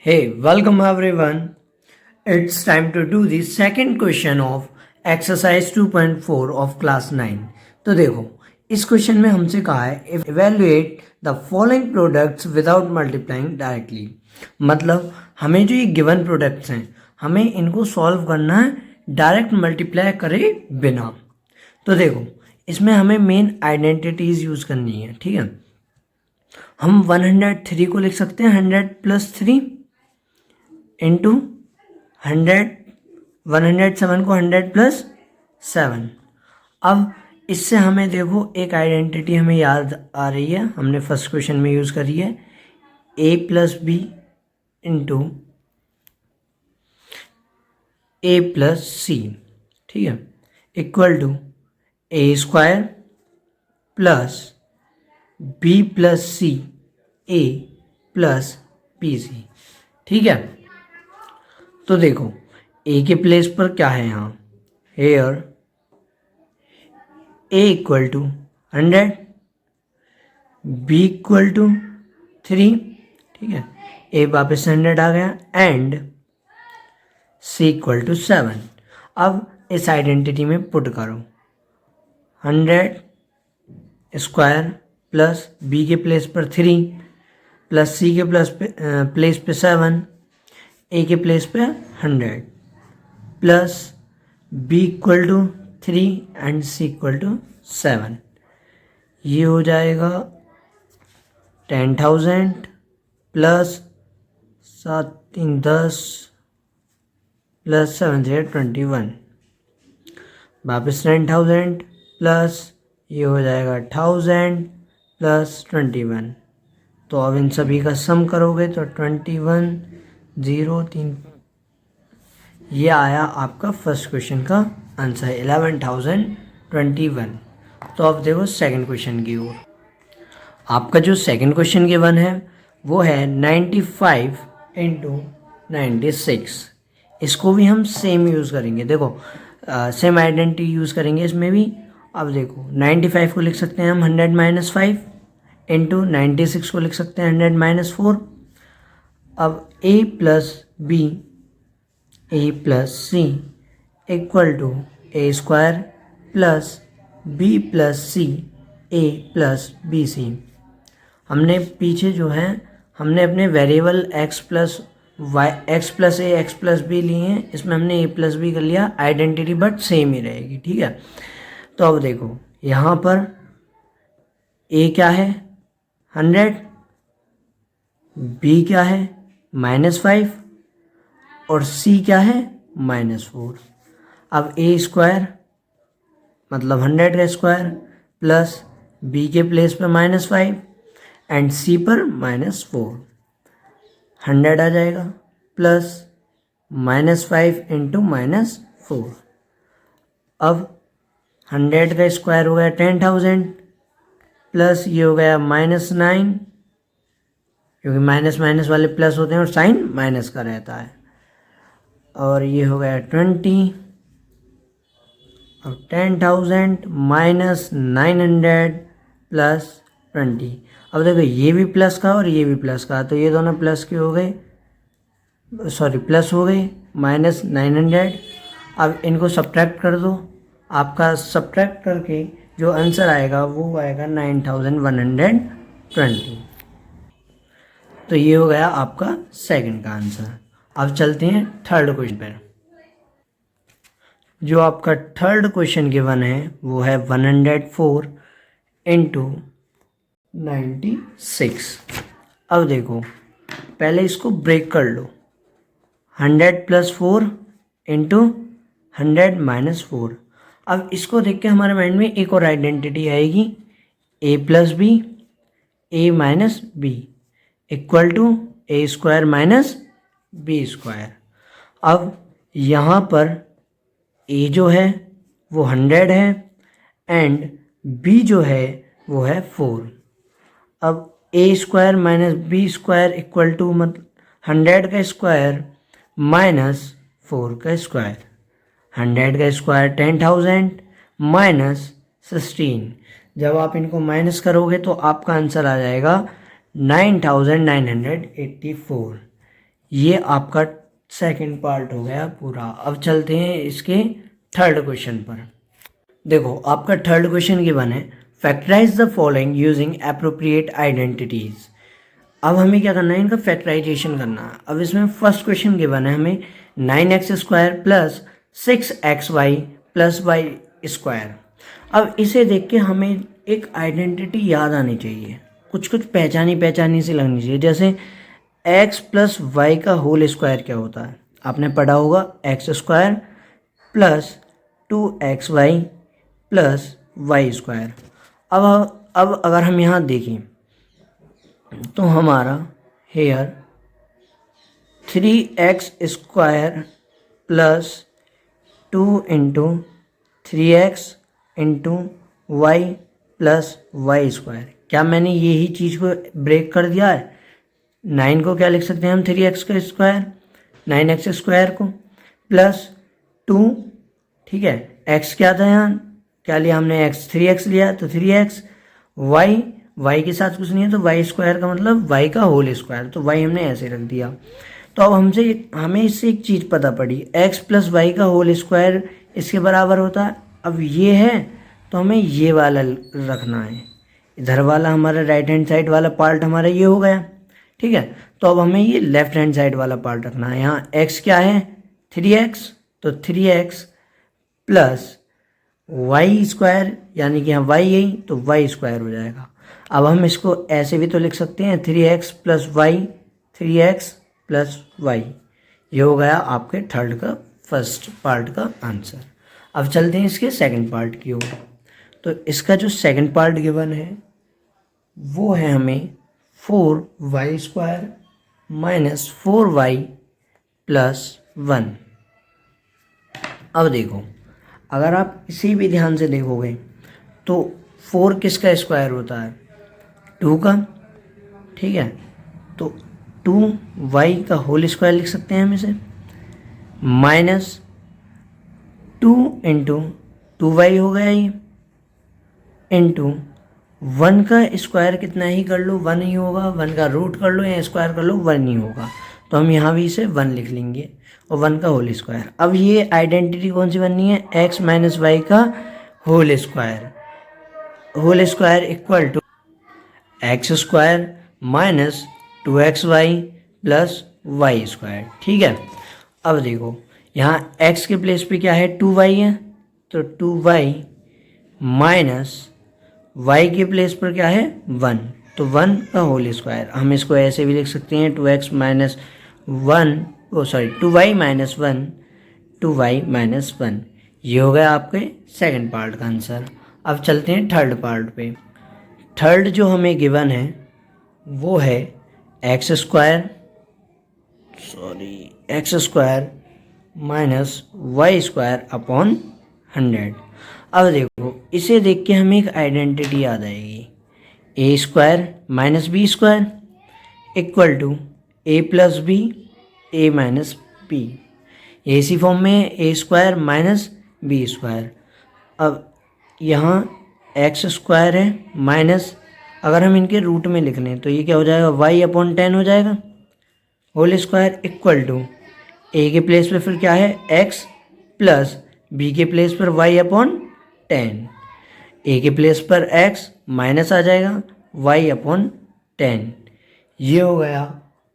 Hey, welcome everyone. It's time to do the second question of exercise 2.4 of class 9. तो देखो इस question में हमसे कहा है evaluate the following products without multiplying directly. मतलब हमें जो ये गिवन प्रोडक्ट्स हैं हमें इनको सॉल्व करना है डायरेक्ट मल्टीप्लाई करे बिना. तो देखो इसमें हमें मेन आइडेंटिटीज यूज करनी है. ठीक है, हम 103 को लिख सकते हैं 100+3 इंटू 107 को 100+7. अब इससे हमें देखो एक आइडेंटिटी हमें याद आ रही है, हमने फर्स्ट क्वेश्चन में यूज़ करी है a+b इंटू a+c. ठीक है, equal to a² plus b+c a+bc. ठीक है, तो देखो a के प्लेस पर क्या है यहाँ, here a equal to 100, b equal to 3. ठीक है, a वापस 100 आ गया एंड c इक्वल टू 7. अब इस आइडेंटिटी में पुट करो 100² प्लस b के प्लेस पर 3 प्लस c के प्लेस पे 7, a के प्लेस पे 100 plus b equal to 3 and c equal to 7. ये हो जाएगा 10,000 प्लस 7 3 10 प्लस 7 3 21. वापस 10,000 प्लस ये हो जाएगा 1,000 प्लस 21. तो अब इन सभी का सम करोगे तो 21 0 3. ये आया आपका फर्स्ट क्वेश्चन का आंसर 11,021. तो अब देखो सेकंड क्वेश्चन की ओर. आपका जो सेकंड क्वेश्चन गिवन है वो है 95 इंटू 96. इसको भी हम सेम यूज़ करेंगे. देखो सेम आइडेंटिटी यूज़ करेंगे इसमें भी. अब देखो 95 को लिख सकते हैं हम 100-5 इंटू 96 को लिख सकते हैं 100-4. अब a+b a+c equal to a² plus b+c a+bc. हमने पीछे जो है हमने अपने वेरिएबल x+a x+b लिए हैं, इसमें हमने a+b कर लिया. आइडेंटिटी बट सेम ही रहेगी. ठीक है, तो अब देखो यहाँ पर a क्या है 100, b क्या है -5 और c क्या है -4. अब a² मतलब 100 का स्क्वायर प्लस b के प्लेस पर -5 एंड c पर -4. 100 आ जाएगा प्लस -5 इंटू -4. अब 100 का स्क्वायर हो गया 10,000 प्लस ये हो गया -9, क्योंकि माइनस माइनस वाले प्लस होते हैं और साइन माइनस का रहता है. और ये हो गया 20. अब 10,000 माइनस 900 प्लस 20. अब देखो ये भी प्लस का और ये भी प्लस का, तो ये दोनों प्लस के हो गए, सॉरी प्लस हो गए -900. अब इनको सब्ट्रैक्ट कर दो. आपका सब्ट्रैक्ट करके जो आंसर आएगा वो आएगा 9,120. तो ये हो गया आपका सेकंड का आंसर. अब चलते हैं थर्ड क्वेश्चन पर. जो आपका थर्ड क्वेश्चन गिवन है वो है 104 इंटू 96. अब देखो पहले इसको ब्रेक कर लो. 100+4 इंटू 100-4. अब इसको देख के हमारे माइंड में एक और आइडेंटिटी आएगी a+b a-b equal to a² - b². अब यहाँ पर a जो है वो 100 है एंड b जो है वो है 4. अब a² - b² इक्वल टू मतलब 100 का स्क्वायर -4 का स्क्वायर. 100 का स्क्वायर 10,000 -16. जब आप इनको माइनस करोगे तो आपका आंसर आ जाएगा 9,984. ये आपका सेकंड पार्ट हो गया पूरा। अब चलते हैं इसके थर्ड क्वेश्चन पर। देखो आपका थर्ड क्वेश्चन गिवन है, factorise the following using appropriate identities. अब हमें क्या करना है, इनका फैक्टराइजेशन करना है। अब इसमें फर्स्ट क्वेश्चन गिवन है हमें 9x² plus 6xy plus y square. अब इसे देख के हमें एक आइडेंटिटी याद आनी चाहिए, कुछ कुछ पहचानी सी लगनी चाहिए। जैसे x प्लस वाई का होल स्क्वायर क्या होता है, आपने पढ़ा होगा, x² plus 2xy plus y square. अब अगर हम यहाँ देखें तो हमारा here 3x² plus 2 into 3x into y plus y square. क्या मैंने यही चीज़ को ब्रेक कर दिया है? 9 को क्या लिख सकते हैं हम, 3x², 9x² को प्लस 2, ठीक है, x क्या था यहाँ, क्या लिया हमने, x 3x लिया तो 3x, y के साथ कुछ नहीं है तो वाई स्क्वायर का मतलब y का होल स्क्वायर, तो y हमने ऐसे रख दिया। तो अब हमें इससे एक चीज़ पता पड़ी, x प्लस वाई का होल स्क्वायर इसके बराबर होता है। अब ये है तो हमें ये वाला रखना है, इधर वाला हमारा राइट हैंड साइड वाला पार्ट हमारा ये हो गया, ठीक है। तो अब हमें ये लेफ्ट हैंड साइड वाला पार्ट रखना है। यहाँ x क्या है, 3x, तो 3x प्लस वाई स्क्वायर, यानी कि यहाँ y यही तो वाई स्क्वायर हो जाएगा। अब हम इसको ऐसे भी तो लिख सकते हैं, 3x plus Y, 3x plus Y. ये हो गया आपके थर्ड का फर्स्ट पार्ट का आंसर। अब चलते हैं इसके सेकंड पार्ट की ओर। तो इसका जो सेकंड पार्ट गिवन है वो है हमें 4y² माइनस 4y प्लस 1। अब देखो, अगर आप इसी भी ध्यान से देखोगे तो 4 किसका स्क्वायर होता है, 2 का, ठीक है। तो 2y का होल स्क्वायर लिख सकते हैं हम इसे, माइनस 2 इंटू 2y हो गया ये, इंटू 1 का स्क्वायर कितना ही कर लो 1 ही होगा, 1 का रूट कर लो या स्क्वायर कर लो 1 ही होगा, तो हम यहाँ भी इसे 1 लिख लेंगे, और 1 का होल स्क्वायर। अब ये आइडेंटिटी कौन सी बननी है, x माइनस वाई का whole square equal to x² minus 2xy plus y square, ठीक है। अब देखो यहाँ x के प्लेस पे क्या है, 2y है, तो 2y माइनस y के प्लेस पर क्या है 1, तो 1 का होल स्क्वायर। हम इसको ऐसे भी लिख सकते हैं 2x minus 1, 2y minus 1, 2y minus 1। ये हो गया आपके सेकंड पार्ट का आंसर। अब चलते हैं थर्ड पार्ट पे। थर्ड जो हमें गिवन है वो है x² माइनस y² अपॉन 100। अब देखो इसे देख के हमें एक आइडेंटिटी याद आएगी, a² minus b² equal to a plus b, a minus b. ये इसी फॉर्म में a² माइनस b²। अब यहाँ x² है माइनस, अगर हम इनके रूट में लिख लें तो ये क्या हो जाएगा, y अपॉन 10 हो जाएगा, whole square equal to a के प्लेस पे फिर क्या है x प्लस b के प्लेस पर y अपॉन 10, a के प्लेस पर x माइनस आ जाएगा y अपॉन 10। ये हो गया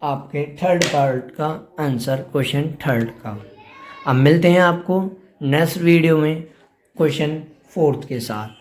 आपके थर्ड पार्ट का आंसर, क्वेश्चन थर्ड का। अब मिलते हैं आपको नेक्स्ट वीडियो में क्वेश्चन फोर्थ के साथ।